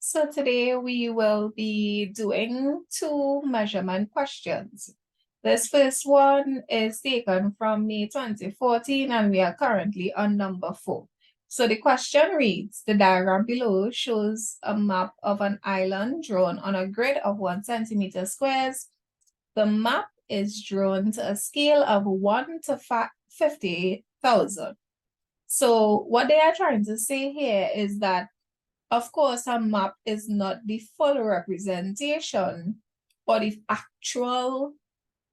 So today we will be doing two measurement questions. This first one is taken from May 2014 and we are currently on number 4. So the question reads, the diagram below shows a map of an island drawn on a grid of 1 centimeter squares. The map is drawn to a scale of 1 to 50,000. So what they are trying to say here is that of course, a map is not the full representation or the actual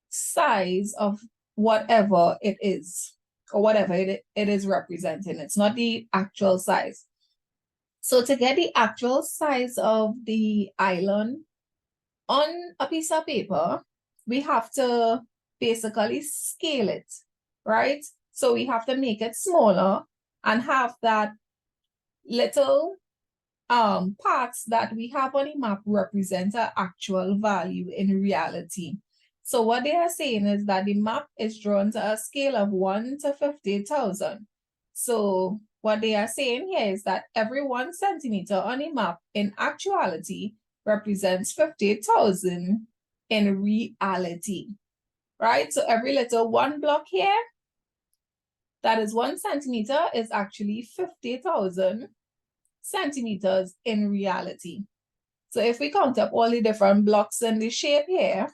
size of whatever it is or whatever it is representing. It's not the actual size. So to get the actual size of the island on a piece of paper, we have to basically scale it, right? So we have to make it smaller and have that little parts that we have on the map represent an actual value in reality. So what they are saying is that the map is drawn to a scale of 1 to 50,000. So what they are saying here is that every 1 centimeter on the map in actuality represents 50,000 in reality, right? So every little one block here, that is 1 centimeter, is actually 50,000 centimeters in reality. So if we count up all the different blocks in the shape here,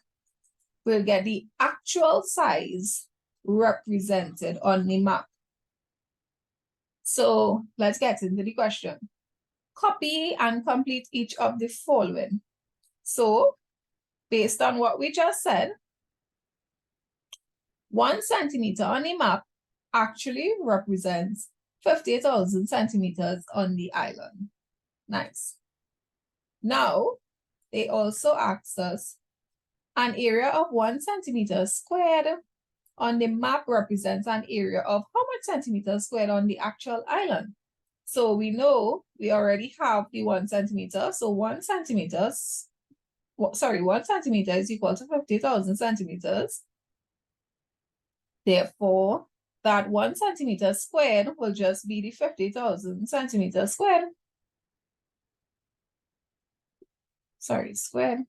we'll get the actual size represented on the map. So let's get into the question. Copy and complete each of the following. So based on what we just said, 1 centimeter on the map actually represents 50,000 centimeters on the island. Nice. Now, they also asked us an area of 1 centimeter squared on the map represents an area of how much centimeters squared on the actual island? So we know we already have the 1 centimeter. So 1 centimeter is equal to 50,000 centimeters. Therefore, that 1 centimeter squared will just be the 50,000 centimeters squared. Squared.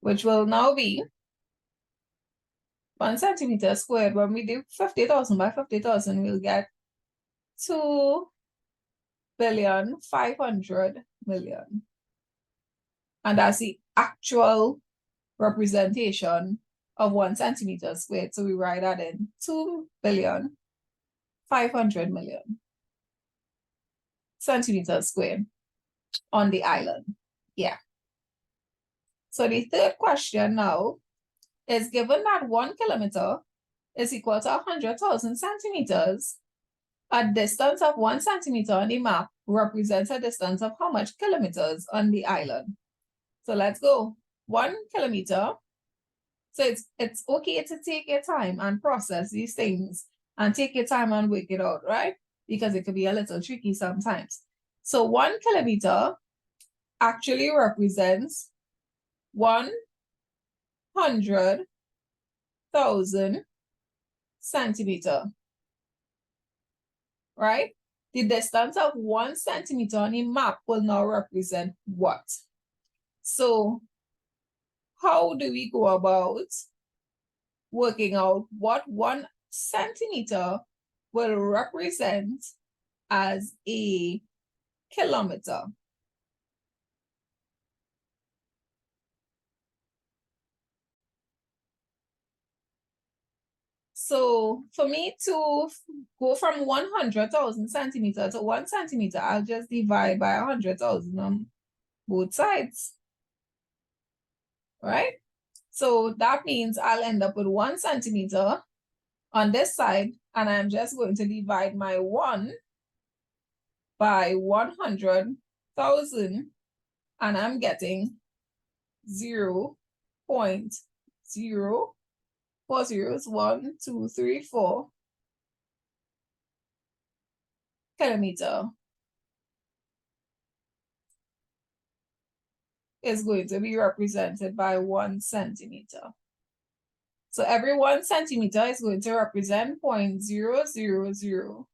Which will now be 1 centimeter squared. When we do 50,000 by 50,000, we'll get 2,500,000,000. And that's the actual representation of 1 centimeter squared. So we write that in 2,500,000,000 centimeters squared on the island. Yeah. So the third question now is, given that 1 kilometer is equal to 100,000 centimeters, a distance of 1 centimeter on the map represents a distance of how much kilometers on the island? So let's go. 1 kilometer. So it's okay to take your time and process these things and take your time and work it out, right? Because it could be a little tricky sometimes. So 1 kilometer actually represents 100,000 centimeter, right? The distance of 1 centimeter on the map will now represent what? So how do we go about working out what 1 centimeter will represent as a kilometer? So for me to go from 100,000 centimeter to 1 centimeter, I'll just divide by 100,000 on both sides, right? So that means I'll end up with 1 centimeter on this side, and I'm just going to divide my 1 by 100,000, and I'm getting 0.0 4 zeros, 1, 2, 3, 4 kilometer is going to be represented by 1 centimeter. So every 1 centimeter is going to represent 0.000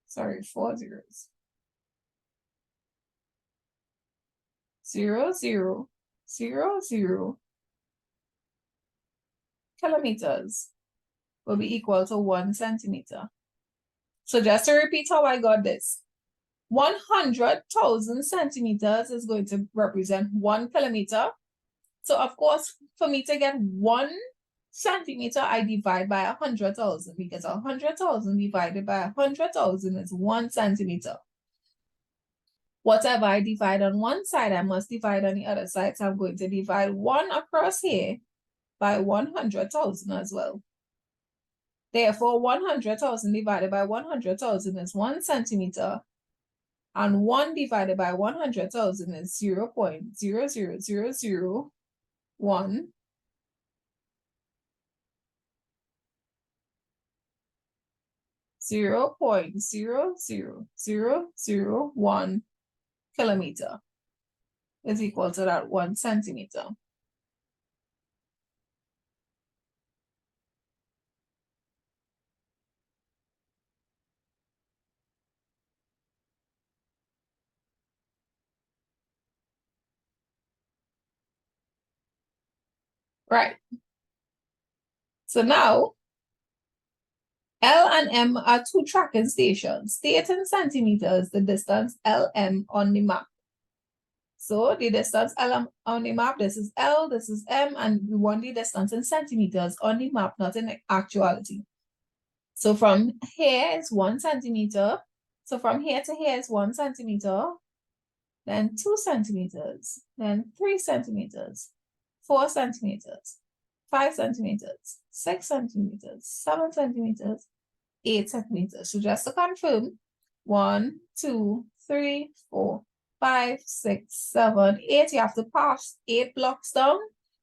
Sorry, 4 zeros. 0, 0, 0, 0 kilometers will be equal to 1 centimeter. So just to repeat how I got this, 100,000 centimeters is going to represent 1 kilometer. So of course, for me to get 1 centimeter, I divide by 100,000 because 100,000 divided by 100,000 is 1 centimeter. Whatever I divide on one side, I must divide on the other side. So I'm going to divide 1 across here by 100,000 as well. Therefore, 100,000 divided by 100,000 is 1 centimeter. And 1 divided by 100,000 is 0.00001. 0.00001 kilometer is equal to that 1 centimeter. Right. So now, L and M are 2 tracking stations. State in centimeters the distance LM on the map. So the distance LM on the map, this is L, this is M, and we want the distance in centimeters on the map, not in actuality. So from here is 1 centimeter. So from here to here is 1 centimeter, then 2 centimeters, then 3 centimeters, 4 centimeters, 5 centimeters, 6 centimeters, 7 centimeters, 8 centimeters. So just to confirm, 1, 2, 3, 4, 5, 6, 7, 8. You have to pass 8 blocks down.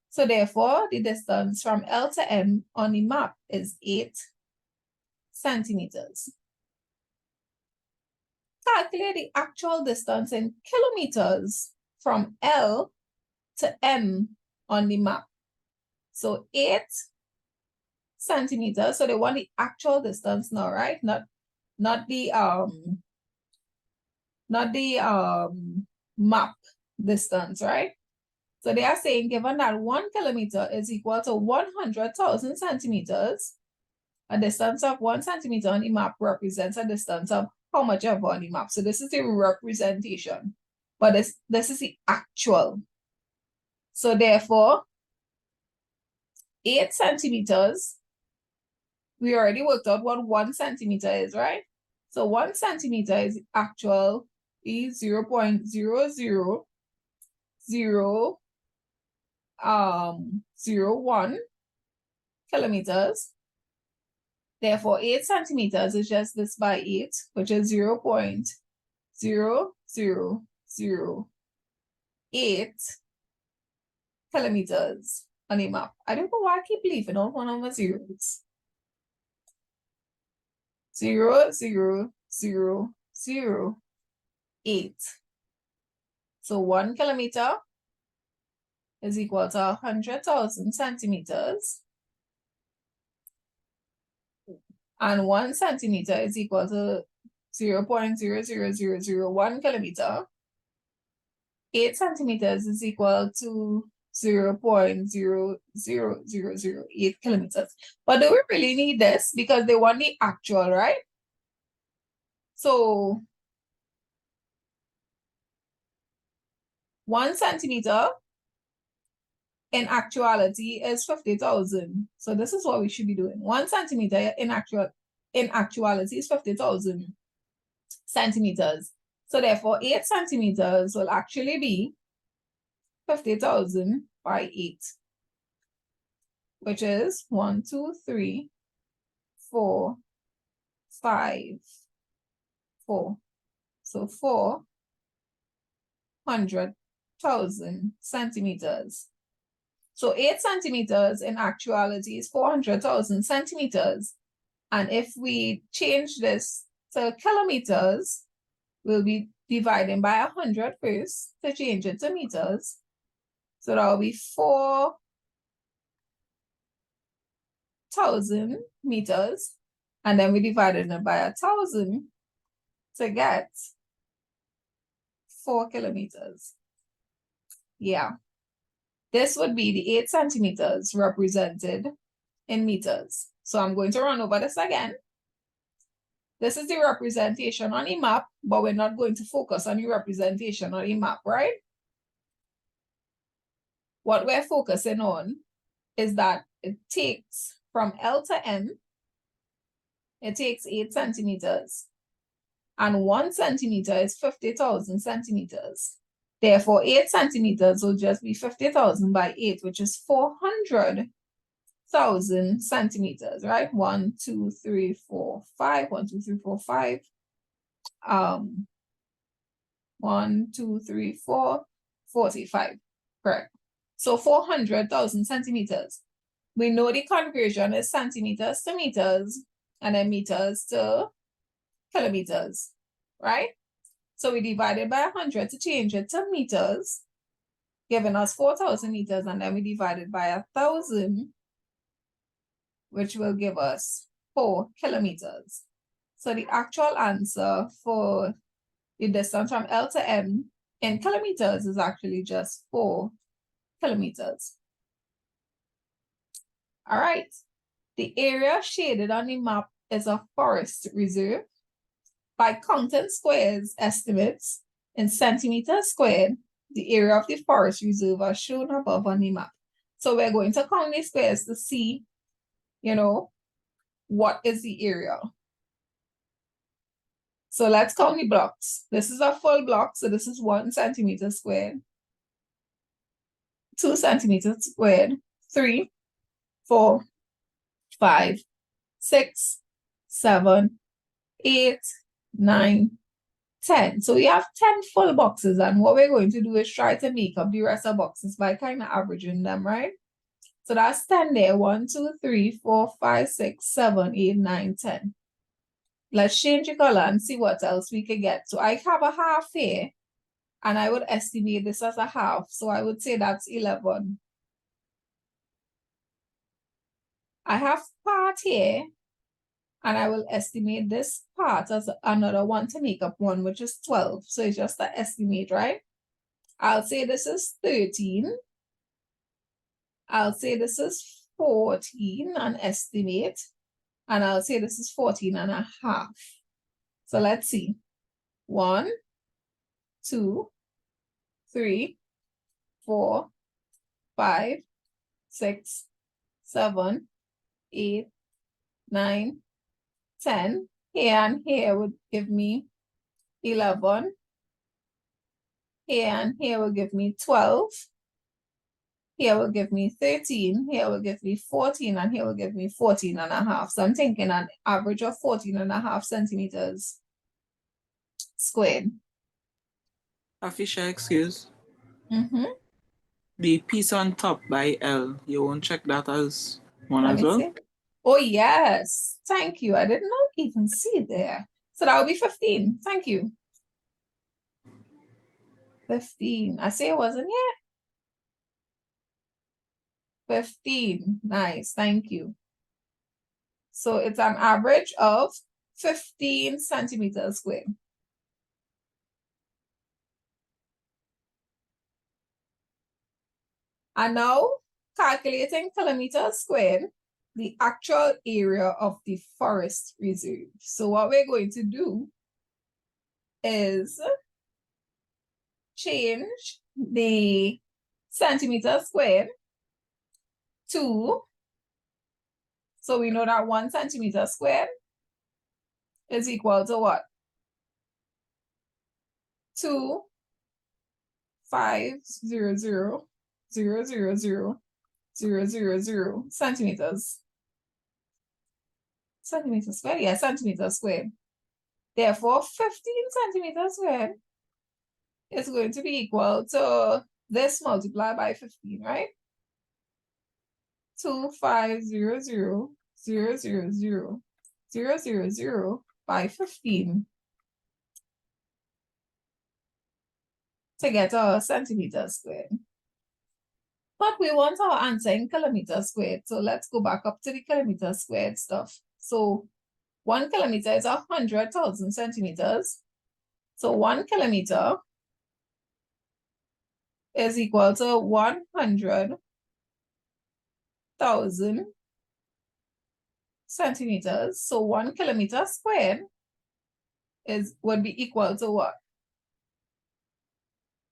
So therefore, the distance from L to M on the map is 8 centimeters. Calculate the actual distance in kilometers from L to M on the map. So 8 centimeters. So they want the actual distance now, right? Not the map distance, right? So they are saying given that 1 kilometer is equal to 100,000 centimeters, a distance of 1 centimeter on the map represents a distance of how much ever on the map. So this is the representation, but this is the actual. So therefore, 8 centimeters, we already worked out what 1 centimeter is, right? So 1 centimeter is actual is 0.00001 kilometers. Therefore, 8 centimeters is just this by 8, which is 0.0008 kilometers on a map. I don't know why I keep leaving out one of my zeros. 0.0008. So 1 kilometer is equal to 100,000 centimeters. And 1 centimeter is equal to 0.00001 kilometer. 8 centimeters is equal to 0.00008 kilometers. But do we really need this? Because they want the actual, right? So 1 centimeter in actuality is 50,000. So this is what we should be doing. 1 centimeter in actuality is 50,000 centimeters. So therefore, 8 centimeters will actually be 50,000 by 8, which is 1, 2, 3, 4, 5, 4. So 400,000 centimeters. So 8 centimeters in actuality is 400,000 centimeters. And if we change this to kilometers, we'll be dividing by 100 first to change it to meters. So that will be 4,000 meters. And then we divided it by 1,000 to get 4 kilometers. Yeah. This would be the 8 centimeters represented in meters. So I'm going to run over this again. This is the representation on the map, but we're not going to focus on the representation on the map, right? What we're focusing on is that it takes from L to M, it takes 8 centimeters. And 1 centimeter is 50,000 centimeters. Therefore, 8 centimeters will just be 50,000 by 8, which is 400,000 centimeters, right? 1, 2, 3, 4, 5. 1, 2, 3, 4, 5. 1, 2, 3, 4, 45. Correct. So 400,000 centimeters. We know the conversion is centimeters to meters and then meters to kilometers, right? So we divided by 100 to change it to meters, giving us 4,000 meters, and then we divided by 1,000, which will give us 4 kilometers. So the actual answer for the distance from L to M in kilometers is actually just 4 kilometers. All right. The area shaded on the map is a forest reserve. By counting squares estimates in centimeters squared, the area of the forest reserve are shown above on the map. So we're going to count the squares to see, what is the area. So let's count the blocks. This is a full block, so this is 1 centimeter squared, 2 centimeters squared, 3, 4, 5, 6, 7, 8, 9, 10. So we have 10 full boxes, and what we're going to do is try to make up the rest of boxes by kind of averaging them, right? So that's 10 there. 1, 2, 3, 4, 5, 6, 7, 8, 9, 10. Let's change the color and see what else we can get. So I have a half here, and I would estimate this as a half. So I would say that's 11. I have part here, and I will estimate this part as another one to make up 1, which is 12. So it's just an estimate, right? I'll say this is 13. I'll say this is 14, an estimate. And I'll say this is 14 and a half. So let's see. 1, 2, 3, 4, 5, 6, 7, 8, 9, 10. Here and here would give me 11. Here and here will give me 12. Here will give me 13. Here will give me 14. And here will give me 14 and a half. So I'm thinking an average of 14 and a half centimeters squared. Official excuse. The piece on top by L, you won't check that as one Let as me well? see. Oh, yes. Thank you. I did not even see there. So that would be 15. Thank you. 15. I say it wasn't yet. 15. Nice. Thank you. So it's an average of 15 centimeters squared. And now, calculating kilometers squared, the actual area of the forest reserve. So what we're going to do is change the centimeters squared to, so we know that 1 centimeter squared is equal to what? 2,500,000,000 centimeters. Centimeters squared? Yeah, centimeters squared. Therefore, 15 centimeters squared is going to be equal to this multiplied by 15, right? 2,500,000,000 by 15 to get our centimeters squared. But we want our answer in kilometers squared. So let's go back up to the kilometers squared stuff. So 1 kilometer is 100,000 centimeters. So 1 kilometer is equal to 100,000 centimeters. So 1 kilometer squared would be equal to what?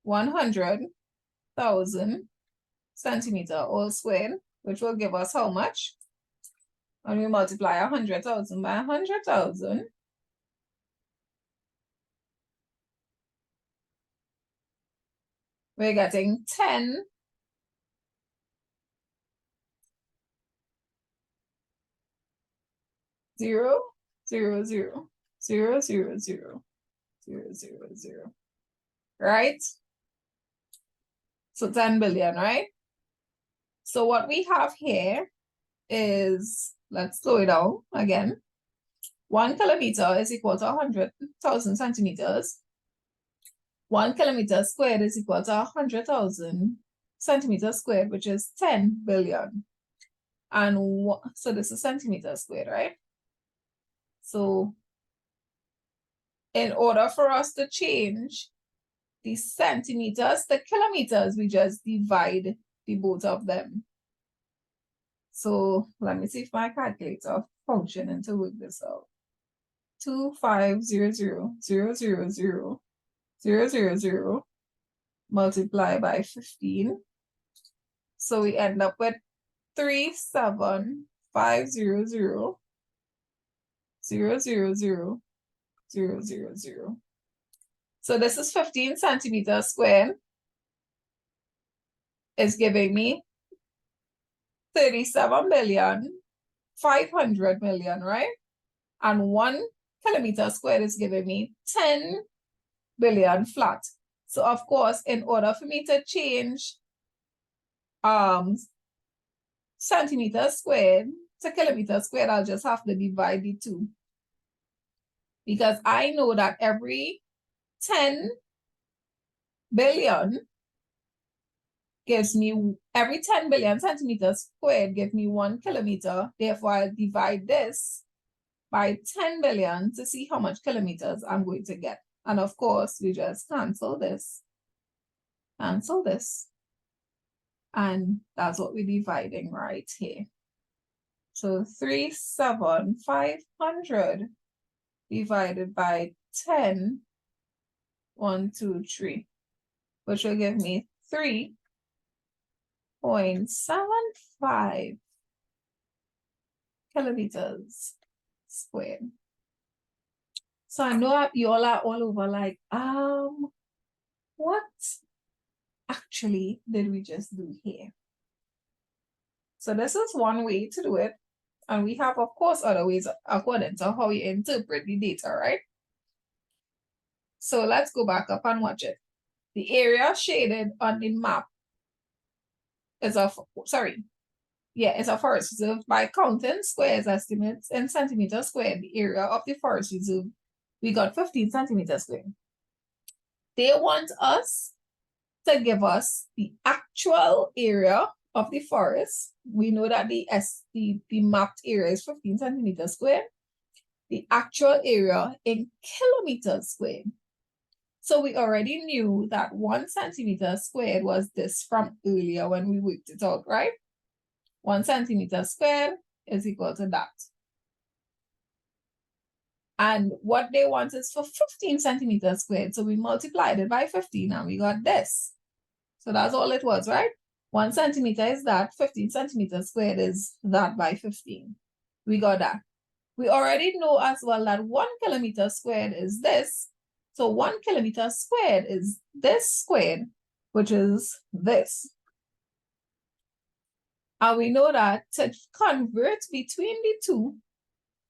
100,000 centimeter all squared, which will give us how much? When we multiply 100,000 by 100,000, we're getting 10 0 0 0 0 0 0 0 0 0, right? So 10 billion, right? So what we have here is, let's slow it down again. 1 kilometer is equal to 100,000 centimeters. 1 kilometer squared is equal to 100,000 centimeters squared, which is 10 billion. And so this is centimeters squared, right? So in order for us to change the centimeters to kilometers, we just divide the both of them. So let me see if my calculator functioning to work this out. 2500,000,000 multiply by 15. So we end up with 37,500,000,000. So this is 15 centimeters squared. Is giving me 37,500,000,000, right? And 1 kilometer squared is giving me 10 billion flat. So of course, in order for me to change centimeters squared to kilometers squared, I'll just have to divide the two. Because I know that every 10 billion gives me, every 10 billion centimeters squared gives me 1 kilometer. Therefore, I'll divide this by 10 billion to see how much kilometers I'm going to get. And of course, we just cancel this. Cancel this. And that's what we're dividing right here. So 37,500 divided by 10, 1, 2, 3, which will give me 3.75 kilometers squared. So I know you all are all over like, what actually did we just do here? So this is one way to do it. And we have, of course, other ways according to how you interpret the data, right? So let's go back up and watch it. The area shaded on the map is a forest reserve. By counting squares estimates in centimeters squared, the area of the forest reserve, we got 15 centimeters squared. They want us to give us the actual area of the forest. We know that the mapped area is 15 centimeters squared. The actual area in kilometers squared. So we already knew that 1 centimeter squared was this from earlier when we worked it out, right? 1 centimeter squared is equal to that. And what they want is for 15 centimeters squared. So we multiplied it by 15 and we got this. So that's all it was, right? 1 centimeter is that, 15 centimeters squared is that by 15. We got that. We already know as well that 1 kilometer squared is this. So 1 kilometer squared is this squared, which is this. And we know that to convert between the two,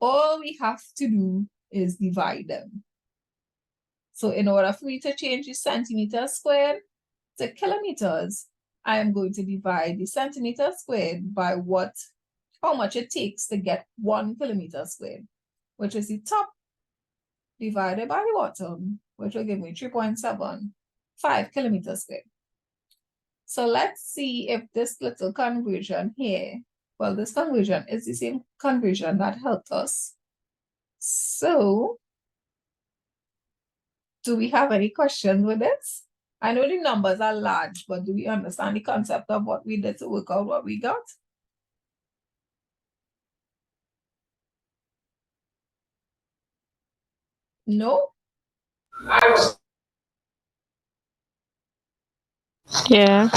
all we have to do is divide them. So in order for me to change the centimeter squared to kilometers, I am going to divide the centimeter squared by how much it takes to get 1 kilometer squared, which is the top divided by the bottom, which will give me 3.75 kilometers squared. So let's see if this little conversion here, well, this conversion is the same conversion that helped us. So Do we have any questions with this? I know the numbers are large, but do we understand the concept of what we did to work out what we got? No? Yeah.